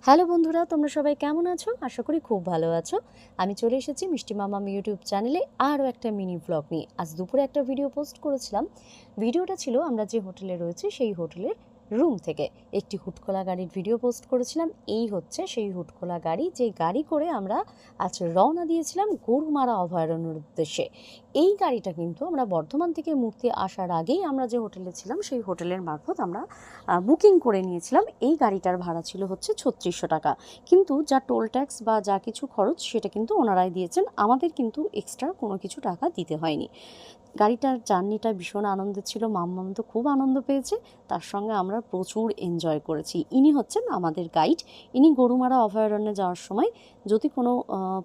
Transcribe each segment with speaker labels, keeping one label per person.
Speaker 1: Hello বন্ধুরা, তোমরা সবাই কেমন আছো? আশা করি খুব ভালো আছো। আমি চলে এসেছি মিষ্টি মামাম ইউটিউব চ্যানেলে আরও একটা মিনি ব্লগ নিয়ে। আজ দুপুরে একটা ভিডিও পোস্ট করেছিলাম। ভিডিওটা ছিল আমরা যে হোটেলে রয়েছি সেই হোটেলের রুম থেকে একটি হুটখোলা গাড়ির ভিডিও পোস্ট করেছিলাম। এই হচ্ছে সেই হুটখোলা গাড়ি, যে গাড়ি করে আমরা আজ রওনা দিয়েছিলাম গরুমারা অভয়ারণ্যের উদ্দেশ্যে। এই গাড়িটা কিন্তু আমরা বর্ধমান থেকে মূর্তি আসার আগেই আমরা যে হোটেলে ছিলাম সেই হোটেলের মারফত আমরা বুকিং করে নিয়েছিলাম। এই গাড়িটার ভাড়া ছিল হচ্ছে ৩৬০০ টাকা, কিন্তু যা টোল ট্যাক্স বা যা কিছু খরচ সেটা কিন্তু ওনারাই দিয়েছেন, আমাদের কিন্তু এক্সট্রা কোনো কিছু টাকা দিতে হয়নি। গাড়িটার জার্নিটা ভীষণ আনন্দের ছিল, মাম্মাম তো খুব আনন্দ পেয়েছে, তার সঙ্গে আমরা প্রচুর এনজয় করেছি। ইনি হচ্ছেন আমাদের গাইড। ইনি গরুমারা অভয়ারণ্যে যাওয়ার সময় যদি কোনো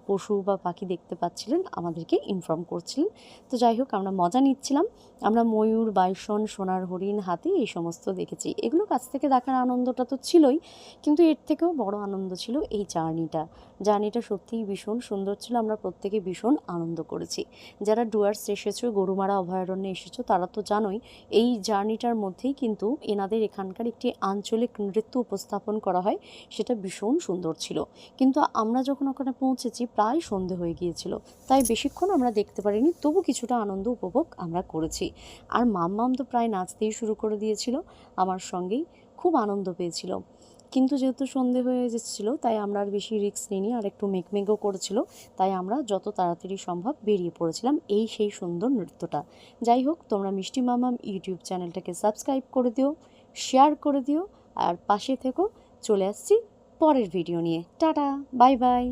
Speaker 1: পশু বা পাখি দেখতে পাচ্ছিলেন আমাদেরকে ইনফর্ম করছিলেন। তো যাই হোক, আমরা মজা নিচ্ছিলাম। আমরা ময়ূর, বাইসন, সোনার হরিণ, হাতি এই সমস্ত দেখেছি। এগুলো কাছ থেকে দেখার আনন্দটা তো ছিলই, কিন্তু এর থেকেও বড় আনন্দ ছিল এই জার্নিটা সত্যিই ভীষণ সুন্দর ছিল। আমরা প্রত্যেকে ভীষণ আনন্দ করেছি। যারা ডুয়ার্স এসেছো, গরুমারা অভয়ারণ্যে এসেছো, তারা তো জানোই এই জার্নিটার মধ্যেই কিন্তু এনাদের এখানকার একটি আঞ্চলিক নৃত্য উপস্থাপন করা হয়, সেটা ভীষণ সুন্দর ছিল। কিন্তু আমরা যখন ওখানে পৌঁছেছি প্রায় সন্ধে হয়ে গিয়েছিল, তাই বেশিক্ষণ আমরা দেখতে পারিনি, তবু কিছুটা আনন্দ উপভোগ আমরা করেছি। আর মাম্মাম তো প্রায় নাচতেই শুরু করে দিয়েছিল আমার সঙ্গেই, খুব আনন্দ পেয়েছিল। কিন্তু যেহেতু সন্ধে হয়ে যাচ্ছিল তাই আমরা আর বেশি রিস্ক নিইনি, আর একটু মেঘমেঘও করেছিল, তাই আমরা যত তাড়াতাড়ি সম্ভব বেরিয়ে পড়েছিলাম এই সেই সুন্দর নৃত্যটা। যাই হোক, তোমরা মিষ্টি মামাম ইউটিউব চ্যানেলটাকে সাবস্ক্রাইব করে দিও, শেয়ার করে দিও, আর পাশে থেকো। চলে আসছি পরের ভিডিও নিয়ে। Tata, bye bye.